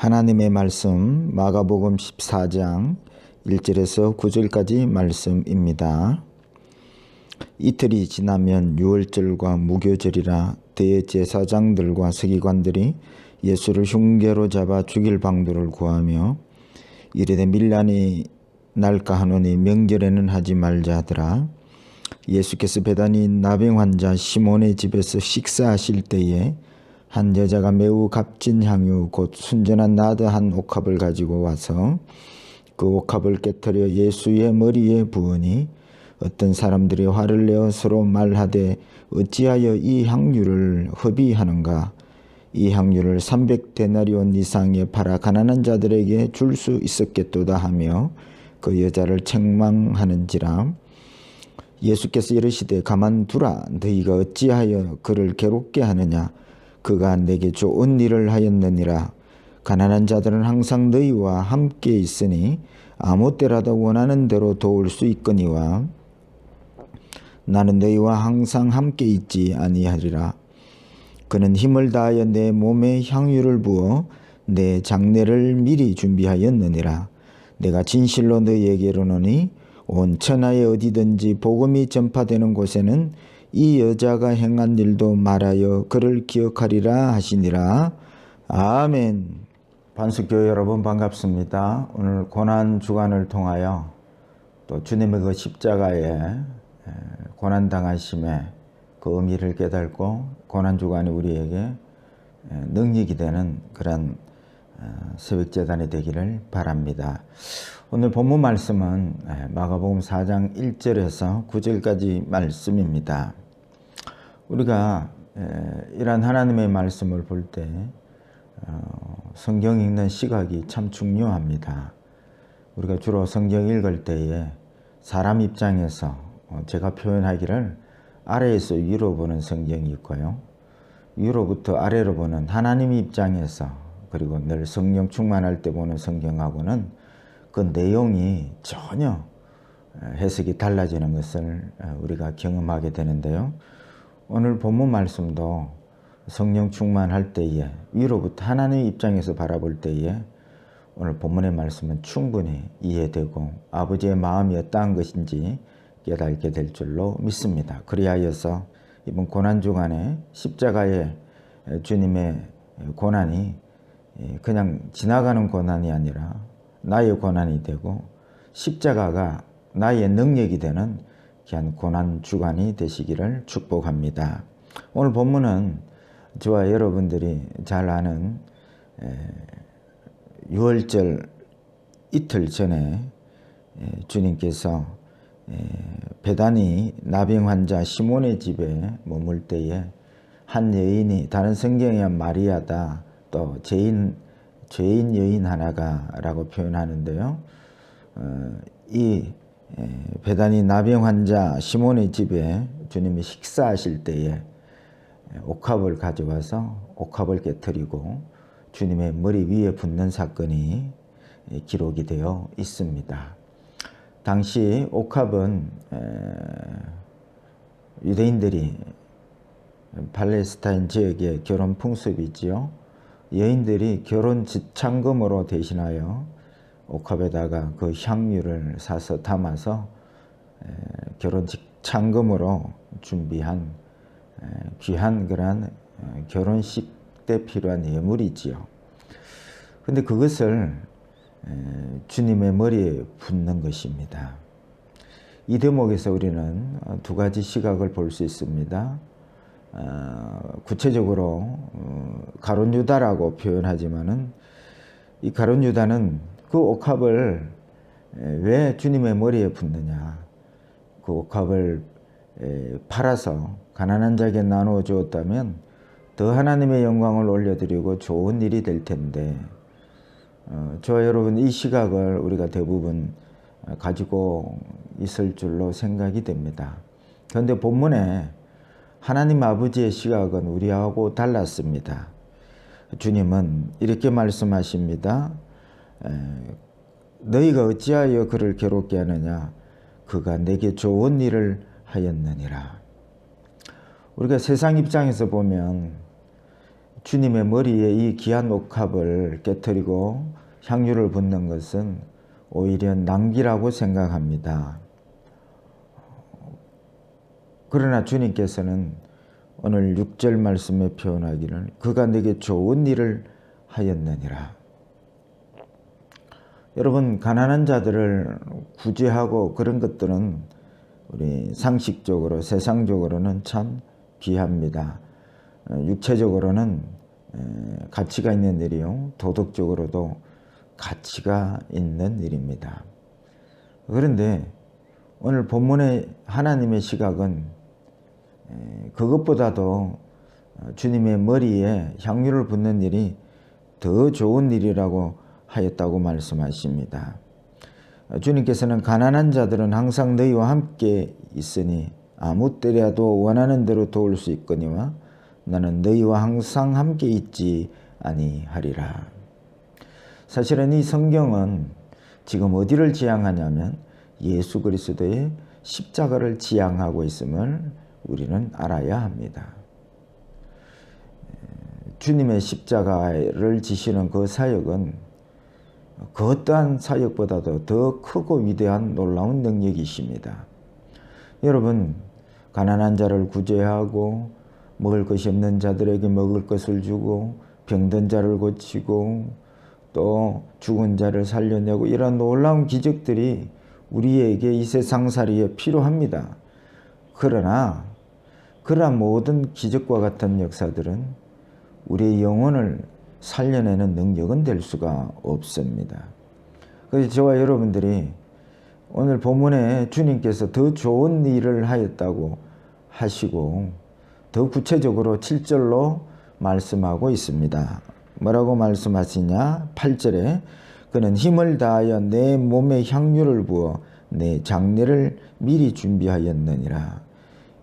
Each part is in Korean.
하나님의 말씀 마가복음 14장 1절에서 9절까지 말씀입니다. 이틀이 지나면 유월절과 무교절이라 대제사장들과 서기관들이 예수를 흉계로 잡아 죽일 방도를 구하며 이르되 밀란이 날까 하노니 명절에는 하지 말자 하더라. 예수께서 베다니 나병 환자 시몬의 집에서 식사하실 때에 한 여자가 매우 값진 향유 곧 순전한 나드 한 옥합을 가지고 와서 그 옥합을 깨뜨려 예수의 머리에 부으니 어떤 사람들이 화를 내어 서로 말하되 어찌하여 이 향유를 허비하는가. 이 향유를 300데나리온 이상에 팔아 가난한 자들에게 줄 수 있었겠도다 하며 그 여자를 책망하는지라. 예수께서 이르시되 가만두라. 너희가 어찌하여 그를 괴롭게 하느냐. 그가 내게 좋은 일을 하였느니라. 가난한 자들은 항상 너희와 함께 있으니 아무 때라도 원하는 대로 도울 수 있거니와 나는 너희와 항상 함께 있지 아니하리라. 그는 힘을 다하여 내 몸에 향유를 부어 내 장례를 미리 준비하였느니라. 내가 진실로 너희에게 이르노니 온 천하에 어디든지 복음이 전파되는 곳에는 이 여자가 행한 일도 말하여 그를 기억하리라 하시니라. 아멘. 반석교회 여러분 반갑습니다. 오늘 고난주간을 통하여 또 주님의 그 십자가에 고난당하심의 그 의미를 깨닫고 고난주간이 우리에게 능력이 되는 그런 새벽재단이 되기를 바랍니다. 오늘 본문 말씀은 마가복음 4장 1절에서 9절까지 말씀입니다. 우리가 이러한 하나님의 말씀을 볼 때 성경 읽는 시각이 참 중요합니다. 우리가 주로 성경 읽을 때에 사람 입장에서 제가 표현하기를 아래에서 위로 보는 성경이 있고요. 위로부터 아래로 보는 하나님 입장에서 그리고 늘 성령 충만할 때 보는 성경하고는 그 내용이 전혀 해석이 달라지는 것을 우리가 경험하게 되는데요. 오늘 본문 말씀도 성령 충만할 때에 위로부터 하나님 입장에서 바라볼 때에 오늘 본문의 말씀은 충분히 이해되고 아버지의 마음이 어떠한 것인지 깨닫게 될 줄로 믿습니다. 그리하여서 이번 고난주간에 십자가의 주님의 고난이 그냥 지나가는 고난이 아니라 나의 고난이 되고 십자가가 나의 능력이 되는 귀한 고난주간이 되시기를 축복합니다. 오늘 본문은 저와 여러분들이 잘 아는 유월절 이틀 전에 주님께서 베다니 나병 환자 시몬의 집에 머물 때에 한 여인이 다른 성경에 마리아다 또 죄인 여인 하나가 라고 표현하는데요. 이 베다니 나병 환자 시몬의 집에 주님이 식사하실 때에 옥합을 가져와서 옥합을 깨뜨리고 주님의 머리 위에 붓는 사건이 기록이 되어 있습니다. 당시 옥합은 유대인들이 팔레스타인 지역의 결혼 풍습이지요. 여인들이 결혼 지참금으로 대신하여 옥합에다가 그 향유를 사서 담아서 결혼 지참금으로 준비한 귀한 그러한 결혼식 때 필요한 예물이지요. 근데 그것을 주님의 머리에 붓는 것입니다. 이 대목에서 우리는 두 가지 시각을 볼 수 있습니다. 구체적으로 가룟 유다라고 표현하지만은 이 가룟 유다는 그 옥합을 왜 주님의 머리에 붓느냐. 그 옥합을 팔아서 가난한 자에게 나누어 주었다면 더 하나님의 영광을 올려드리고 좋은 일이 될 텐데 저와 여러분 이 시각을 우리가 대부분 가지고 있을 줄로 생각이 됩니다. 그런데 본문에 하나님 아버지의 시각은 우리하고 달랐습니다. 주님은 이렇게 말씀하십니다. 너희가 어찌하여 그를 괴롭게 하느냐. 그가 내게 좋은 일을 하였느니라. 우리가 세상 입장에서 보면 주님의 머리에 이 귀한 옥합을 깨뜨리고 향유를 붓는 것은 오히려 낭비라고 생각합니다. 그러나 주님께서는 오늘 6절 말씀에 표현하기를 그가 내게 좋은 일을 하였느니라. 여러분, 가난한 자들을 구제하고 그런 것들은 우리 상식적으로 세상적으로는 참 귀합니다. 육체적으로는 가치가 있는 일이요, 도덕적으로도 가치가 있는 일입니다. 그런데 오늘 본문의 하나님의 시각은 그것보다도 주님의 머리에 향유를 붓는 일이 더 좋은 일이라고 하였다고 말씀하십니다. 주님께서는 가난한 자들은 항상 너희와 함께 있으니 아무 때라도 원하는 대로 도울 수 있거니와 나는 너희와 항상 함께 있지 아니하리라. 사실은 이 성경은 지금 어디를 지향하냐면 예수 그리스도의 십자가를 지향하고 있음을 우리는 알아야 합니다. 주님의 십자가를 지시는 그 사역은 그 어떠한 사역보다도 더 크고 위대한 놀라운 능력이십니다. 여러분, 가난한 자를 구제하고 먹을 것이 없는 자들에게 먹을 것을 주고 병든 자를 고치고 또 죽은 자를 살려내고 이런 놀라운 기적들이 우리에게 이 세상살이에 필요합니다. 그러나 그러한 모든 기적과 같은 역사들은 우리의 영혼을 살려내는 능력은 될 수가 없습니다. 그래서 저와 여러분들이 오늘 본문에 주님께서 더 좋은 일을 하였다고 하시고 더 구체적으로 7절로 말씀하고 있습니다. 뭐라고 말씀하시냐? 8절에 그는 힘을 다하여 내 몸에 향유를 부어 내 장례를 미리 준비하였느니라.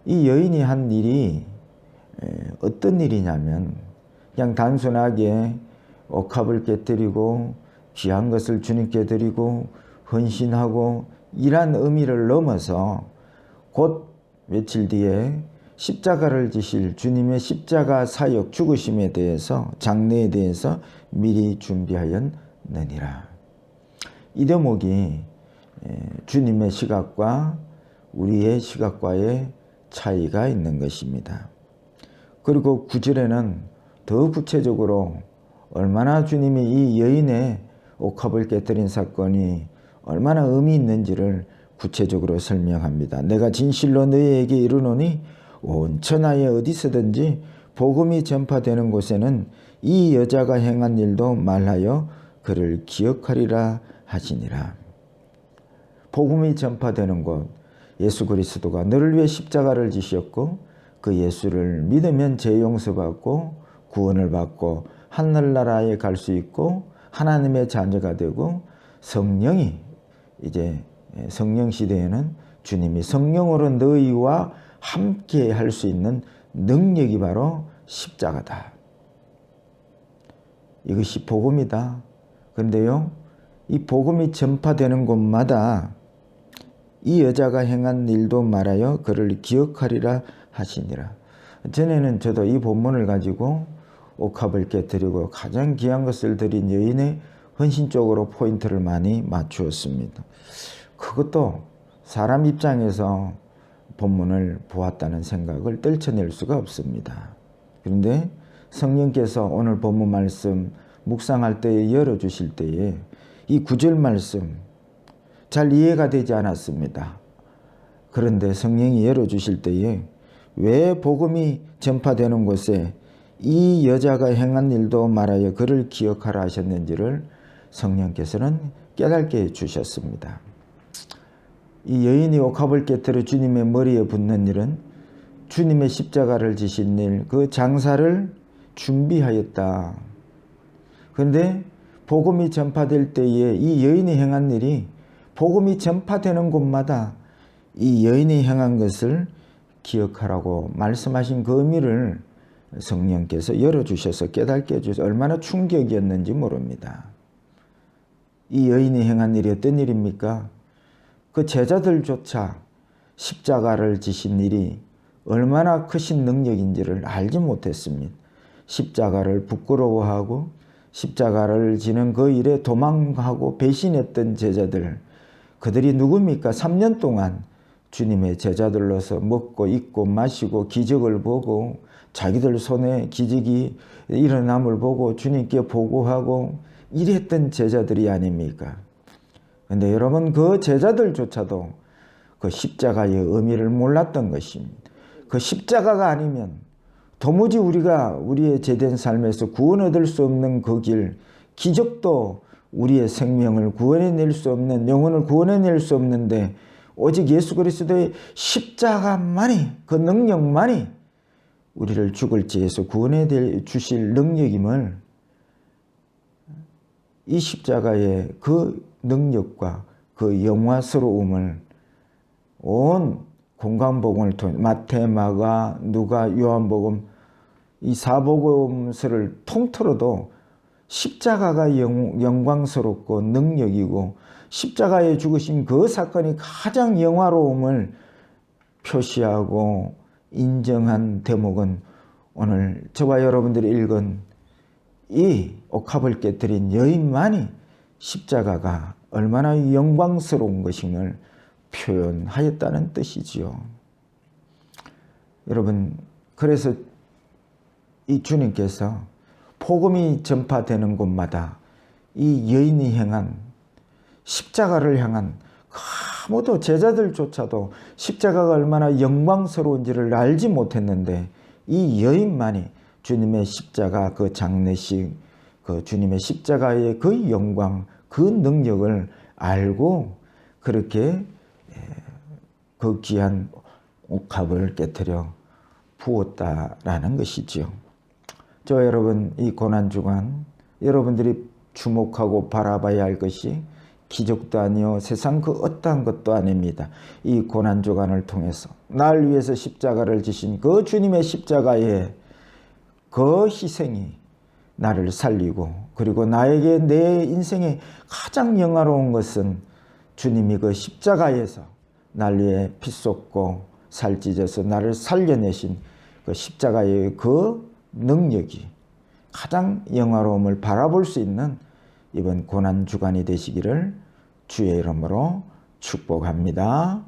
이 여인이 한 일이 어떤 일이냐면 그냥 단순하게 옥합을 깨뜨리고 귀한 것을 주님께 드리고 헌신하고 이란 의미를 넘어서 곧 며칠 뒤에 십자가를 지실 주님의 십자가 사역 죽으심에 대해서 장례에 대해서 미리 준비하였느니라. 이 대목이 주님의 시각과 우리의 시각과의 차이가 있는 것입니다. 그리고 9절에는 더 구체적으로 얼마나 주님이 이 여인의 옥합을 깨뜨린 사건이 얼마나 의미 있는지를 구체적으로 설명합니다. 내가 진실로 너희에게 이르노니 온 천하에 어디서든지 복음이 전파되는 곳에는 이 여자가 행한 일도 말하여 그를 기억하리라 하시니라. 복음이 전파되는 곳, 예수 그리스도가 너를 위해 십자가를 지셨고 그 예수를 믿으면 죄 용서받고 구원을 받고 하늘나라에 갈 수 있고 하나님의 자녀가 되고 성령이 이제 성령 시대에는 주님이 성령으로 너희와 함께 할 수 있는 능력이 바로 십자가다. 이것이 복음이다. 그런데요, 이 복음이 전파되는 곳마다 이 여자가 행한 일도 말하여 그를 기억하리라 하시니라. 전에는 저도 이 본문을 가지고 옥합을 깨뜨리고 가장 귀한 것을 드린 여인의 헌신 쪽으로 포인트를 많이 맞추었습니다. 그것도 사람 입장에서 본문을 보았다는 생각을 떨쳐낼 수가 없습니다. 그런데 성령께서 오늘 본문 말씀 묵상할 때에 열어주실 때에 이 9절 말씀 잘 이해가 되지 않았습니다. 그런데 성령이 열어주실 때에 왜 복음이 전파되는 곳에 이 여자가 행한 일도 말하여 그를 기억하라 하셨는지를 성령께서는 깨닫게 해주셨습니다. 이 여인이 옥합을 깨뜨려 주님의 머리에 붓는 일은 주님의 십자가를 지신 일, 그 장사를 준비하였다. 그런데 복음이 전파될 때에 이 여인이 행한 일이 복음이 전파되는 곳마다 이 여인이 행한 것을 기억하라고 말씀하신 그 의미를 성령께서 열어주셔서 깨닫게 해주셔서 얼마나 충격이었는지 모릅니다. 이 여인이 행한 일이 어떤 일입니까? 그 제자들조차 십자가를 지신 일이 얼마나 크신 능력인지를 알지 못했습니다. 십자가를 부끄러워하고 십자가를 지는 그 일에 도망하고 배신했던 제자들, 그들이 누굽니까? 3년 동안 주님의 제자들로서 먹고 입고 마시고 기적을 보고 자기들 손에 기적이 일어남을 보고 주님께 보고하고 이랬던 제자들이 아닙니까? 근데 여러분, 그 제자들조차도 그 십자가의 의미를 몰랐던 것입니다. 그 십자가가 아니면 도무지 우리가 우리의 제된 삶에서 구원 얻을 수 없는 그 길, 기적도 우리의 생명을 구원해낼 수 없는, 영혼을 구원해낼 수 없는데 오직 예수 그리스도의 십자가만이, 그 능력만이 우리를 죽을 죄에서 구원해 주실 능력임을, 이 십자가의 그 능력과 그 영화스러움을 온 공관복음을 통해 마태, 마가, 누가, 요한복음 이 사복음서를 통틀어도 십자가가 영광스럽고 능력이고 십자가에 죽으신 그 사건이 가장 영화로움을 표시하고 인정한 대목은 오늘 저와 여러분들이 읽은 이 옥합을 깨뜨린 여인만이 십자가가 얼마나 영광스러운 것임을 표현하였다는 뜻이지요. 여러분, 그래서 이 주님께서 복음이 전파되는 곳마다 이 여인이 향한 십자가를 향한 아무도 제자들조차도 십자가가 얼마나 영광스러운지를 알지 못했는데 이 여인만이 주님의 십자가 그 장례식, 그 주님의 십자가의 그 영광, 그 능력을 알고 그렇게 그 귀한 옥합을 깨뜨려 부었다라는 것이지요. 저 여러분, 이 고난주간 여러분들이 주목하고 바라봐야 할 것이 기적도 아니요 세상 그 어떠한 것도 아닙니다. 이 고난주간을 통해서 날 위해서 십자가를 지신 그 주님의 십자가의 그 희생이 나를 살리고, 그리고 나에게 내 인생의 가장 영화로운 것은 주님이 그 십자가에서 날 위해 피 쏟고 살 찢어서 나를 살려내신 그 십자가의 그 능력이 가장 영화로움을 바라볼 수 있는 이번 고난주간이 되시기를 주의 이름으로 축복합니다.